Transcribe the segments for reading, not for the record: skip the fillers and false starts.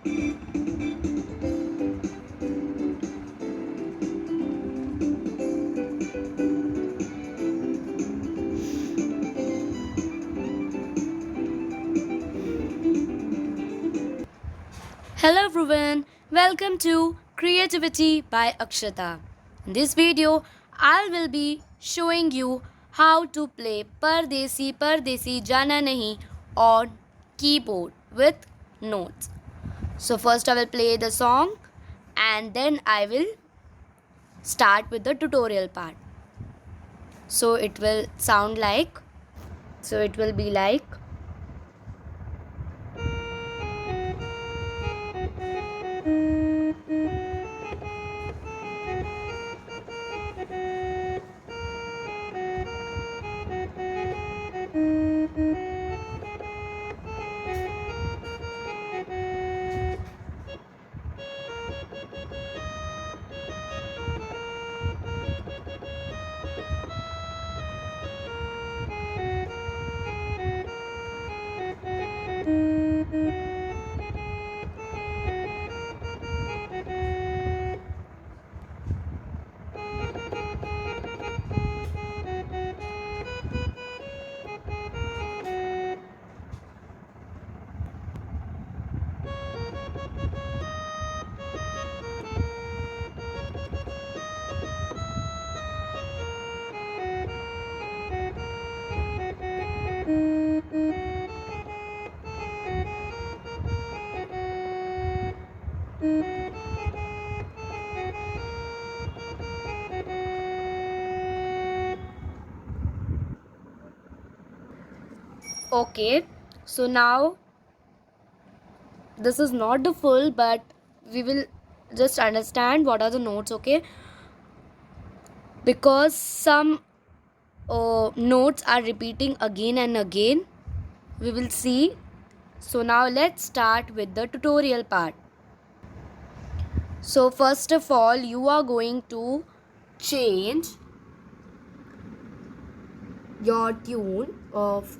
Hello everyone, welcome to Creativity by Akshata. In this video, I will be showing you how to play Pardesi Pardesi Jana Nahi on keyboard with notes. So first I will play the song and then I will start with the tutorial part. So it will sound like, so it will be like okay. So now this is not the full, but we will just understand what are the notes, okay? Because some notes are repeating again and again, we will see. So now let's start with the tutorial part. So first of all, you are going to change your tune of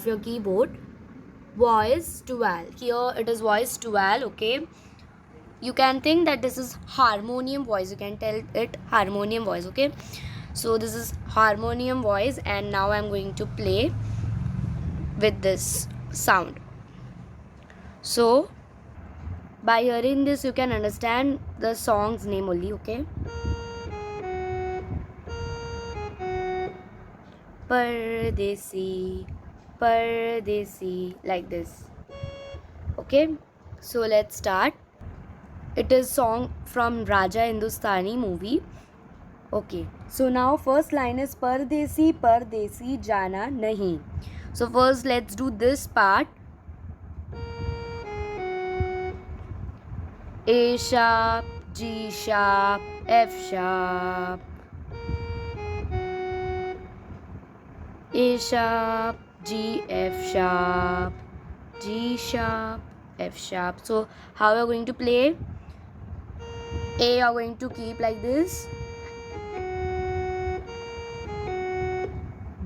your keyboard voice to val. Here it is voice to val, okay? You can think that this is harmonium voice, you can tell it harmonium voice, okay? So this is harmonium voice and now I'm going to play with this sound. So by hearing this you can understand the song's name only, okay? Pardesi, Pardesi, like this, okay? So let's start. It is song from Raja Hindustani movie. Okay, so now first line is Pardesi Pardesi Jana Nahi. So first let's do this part. A sharp, G sharp, F sharp, A sharp, G, F sharp, G sharp, F sharp. So how we are going to play? A you are going to keep like this.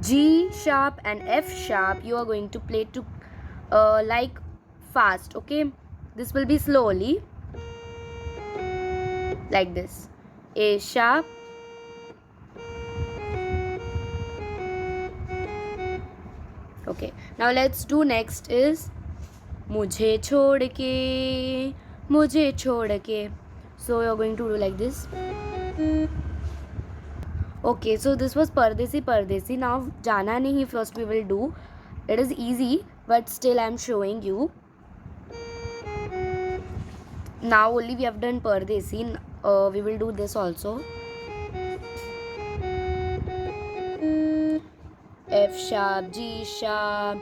G sharp and F sharp you are going to play to like fast, okay? This will be slowly like this. A sharp, okay. Now let's do next is मुझे छोड़ के. So you're going to do like this. Okay, so this was Pardesi Pardesi. Now Jana Nahi first we will do. It is easy, but still I'm showing you. Now only we have done Pardesi. We will do this also. F sharp, G sharp,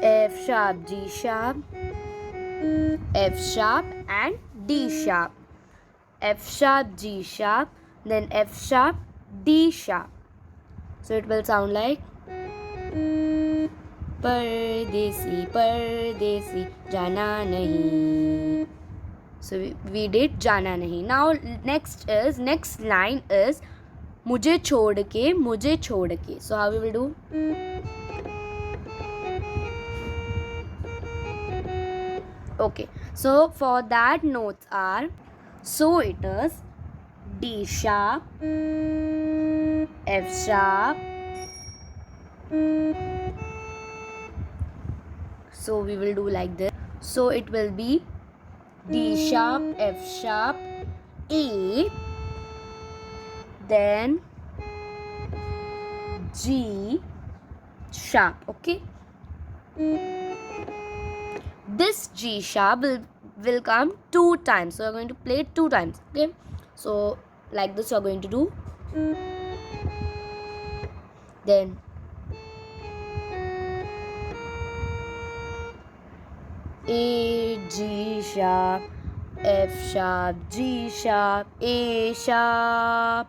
F sharp, G sharp, F sharp and D sharp. F sharp, G sharp, then F sharp, D sharp. So it will sound like Pardesi Pardesi Jana Nahi. So we did Jana Nahi. Now next line is मुझे छोड़ के. So how we will do? Okay, so for that notes are, so it is D sharp, F sharp. So we will do like this. So it will be D sharp, F sharp, A, then G sharp. Okay, this G sharp will come 2 times, so we are going to play it 2 times. Okay, so like this you are going to do. Then A, G sharp, F sharp, G sharp, A sharp.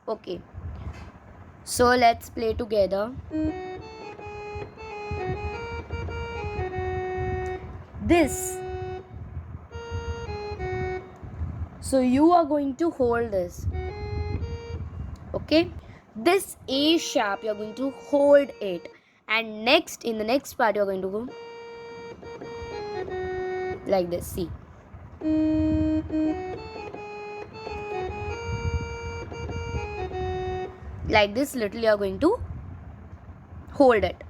Okay, so let's play together. This, so you are going to hold this. Okay, this A sharp you are going to hold it, and next in the next part you are going to go like this. See, like this little you are going to hold it.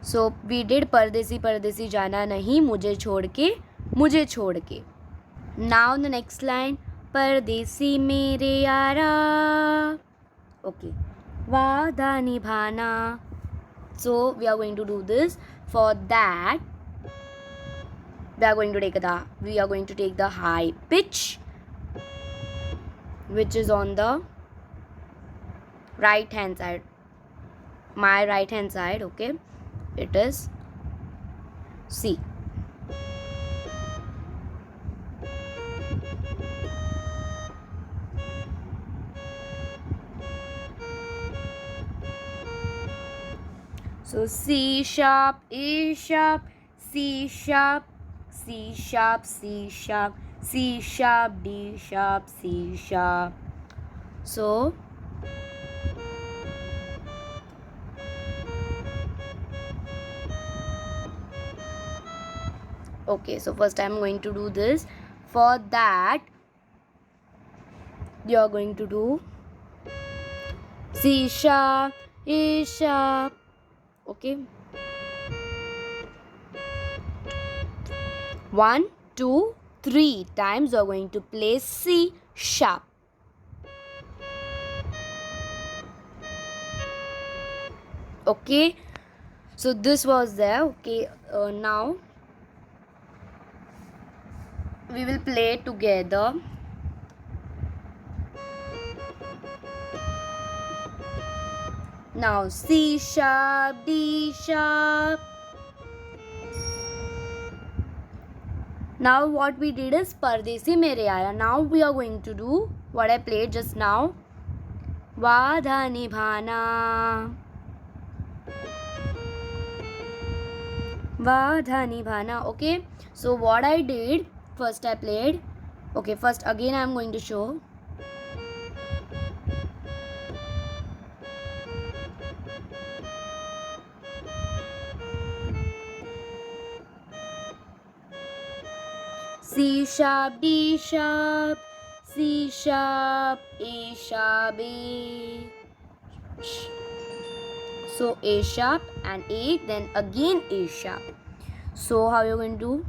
So we did परदेसी परदेसी जाना नहीं मुझे छोड़ के, मुझे छोड़ के. Now the next line, परदेसी मेरे यारा. Okay, वादा निभाना. So we are going to do this. For that we are going to take the high pitch, which is on the right hand side, my right hand side. Okay, it is C. So C sharp, A sharp, C sharp, C sharp, C sharp, C sharp, D sharp, C sharp. So okay, so first I am going to do this. For that you are going to do C sharp, A sharp. Okay, 1, 2, 3 times you are going to play C sharp. Okay, so this was there. Okay, now we will play together. Now C sharp, D sharp. Now what we did is Pardesi Mere Yaara. Now we are going to do what I played just now. Vada Nibhana. Vada Nibhana. Okay, so what I did, first I played. Okay, first again I am going to show. C sharp, D sharp, C sharp, A sharp, A. So A sharp and A, then again A sharp. So how you going to do?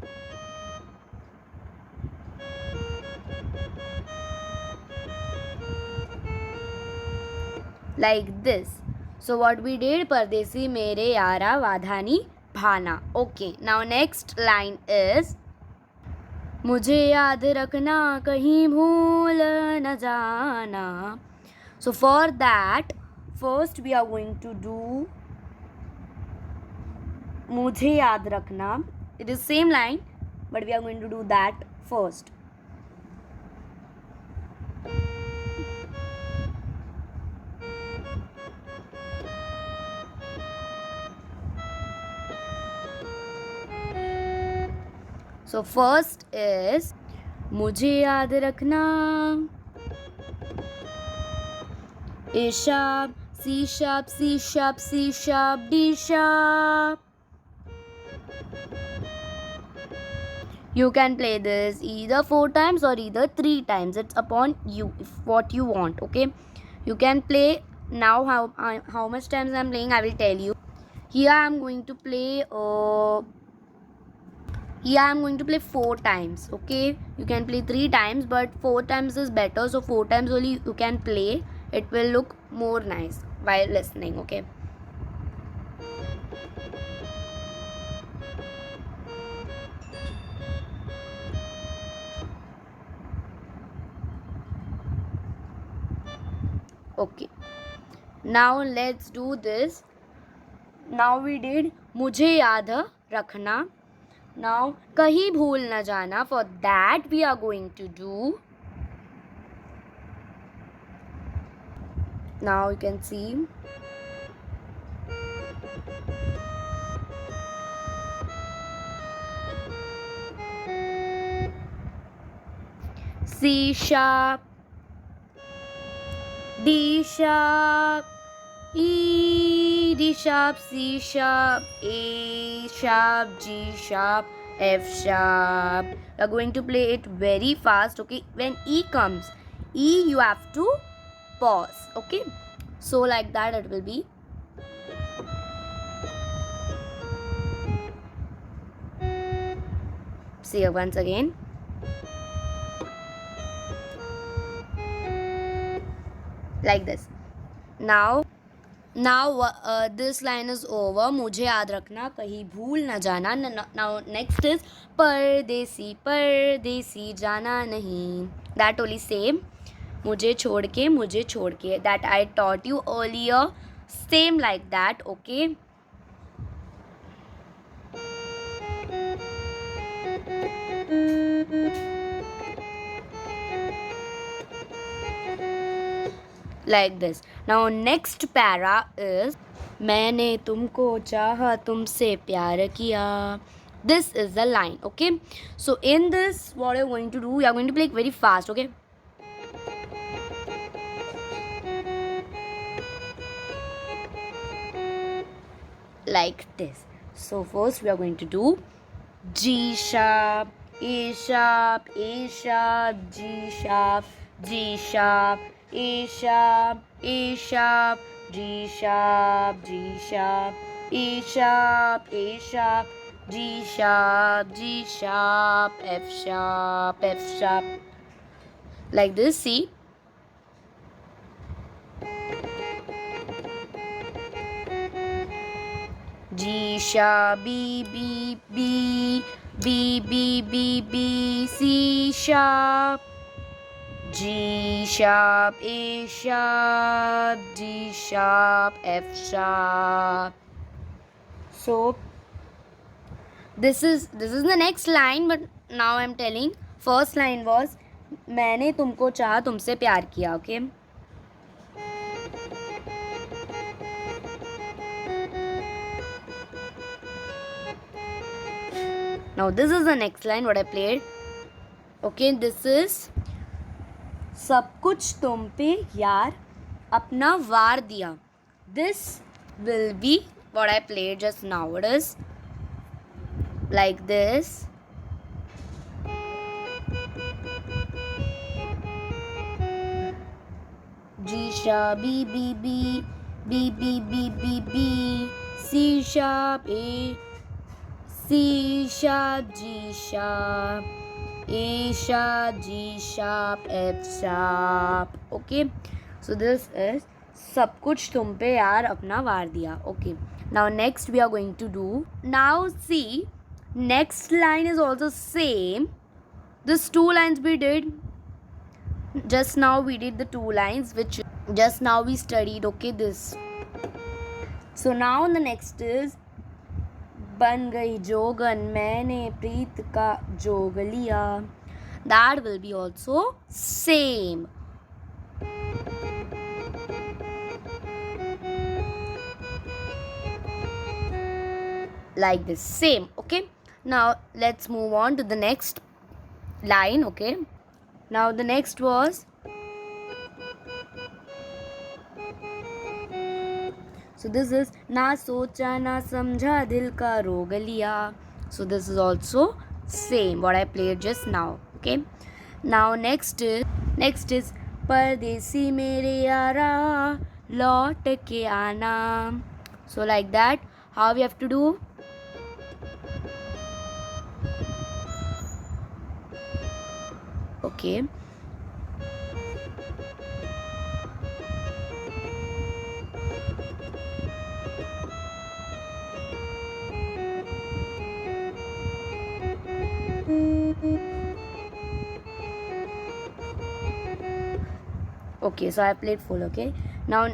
Like this. So what we did, Pardesi Mere Yaara Vadhani Bhana. Okay, now next line is मुझे याद रखना कहीं भूल न जाना. So for that, first we are going to do मुझे याद रखना. It is same line, but we are going to do that first. So first is मुझे याद रखना. A sharp, C sharp, C sharp, C sharp, D sharp. You can play this either 4 times or either 3 times. It's upon you, if what you want. Okay, you can play now. How much times I'm playing, I will tell you. Here I'm going to play. Here I'm going to play 4 times. Okay, you can play 3 times, but 4 times is better. So 4 times only you can play. It will look more nice while listening. Okay. Okay. Now let's do this. Now we did मुझे याद रखना. Now कहीं भूल न जाना. For that we are going to do. Now you can see. C sharp, D sharp, E, D sharp, C sharp, A sharp, G sharp, F sharp. We are going to play it very fast. Okay, when E comes, E you have to pause. Okay, so like that it will be. See you once again. Like this. Now this line is over. मुझे याद रखना कहीं भूल न जाना. Now next is परदेसी परदेसी जाना नहीं. That only same. मुझे छोड़ के. That I taught you earlier. Same like that. Okay. Like this. Now next para is मैंने तुमको चाहा तुमसे प्यार किया. This is the line. Okay, so in this what you're going to do, you are going to play it very fast. Okay, like this. So first we are going to do G sharp, A sharp, A sharp, G sharp, G sharp, A sharp, A sharp, G sharp, G sharp, A sharp, A sharp, G sharp, G sharp, F sharp, F sharp. Like this, see. G sharp, B, B, B, B, B, B, B, C sharp, G sharp, A sharp, G sharp, F sharp. So this is the next line, but now I'm telling. First line was मैंने तुमको चाहा तुमसे प्यार किया. Okay. Now this is the next line what I played. Okay, this is सब कुछ तुम पे यार अपना वार दिया. This will be what I played just now. It is like this. G sharp, B, B, B, B, B, B, B, B, C sharp, A, C sharp, G sharp, A sharp, G sharp, F sharp. Okay, so this is सब कुछ तुम पे यार अपना वार दिया. Okay, now next we are going to do. Now see, next line is also same. These 2 lines we did. Just now we did the 2 lines which just now we studied. Okay, this. So now the next is बन गई जोगन मैंने प्रीत का जोग लिया. That will be also same. Like this, same. Okay, now let's move on to the next line. Okay, now the next was, so this is ना सोचा ना समझा दिल का रोग लिया. So this is also same what I played just now. Okay, now next is परदेसी मेरे यारा लौट के आना. So like that, how we have to do? Okay. Okay, so I played full. Okay, now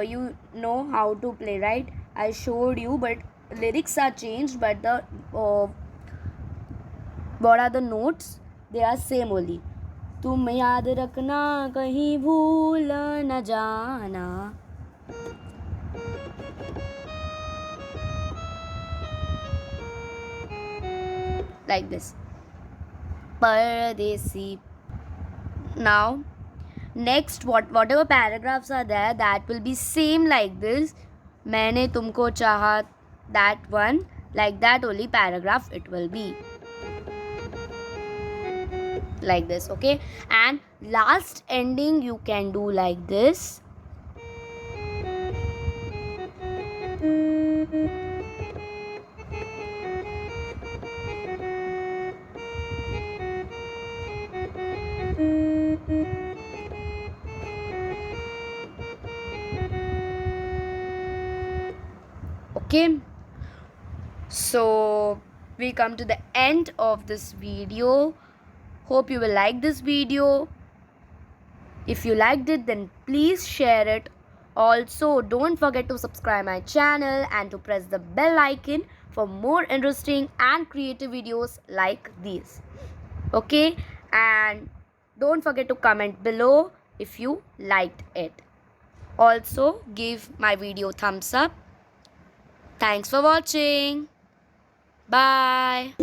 you know how to play, right? I showed you, but lyrics are changed, but the what are the notes? They are same only. तुम याद रखना कहीं भूल न जाना. Like this. Pardesi. Now, next whatever paragraphs are there, that will be same like this. मैंने तुमको चाहा, that one, like that only paragraph it will be. Like this, okay? And last ending you can do like this. Okay, so we come to the end of this video. Hope you will like this video. If you liked it, then please share it. Also, don't forget to subscribe my channel and to press the bell icon for more interesting and creative videos like these. Okay, and don't forget to comment below if you liked it. Also, give my video thumbs up. Thanks for watching. Bye.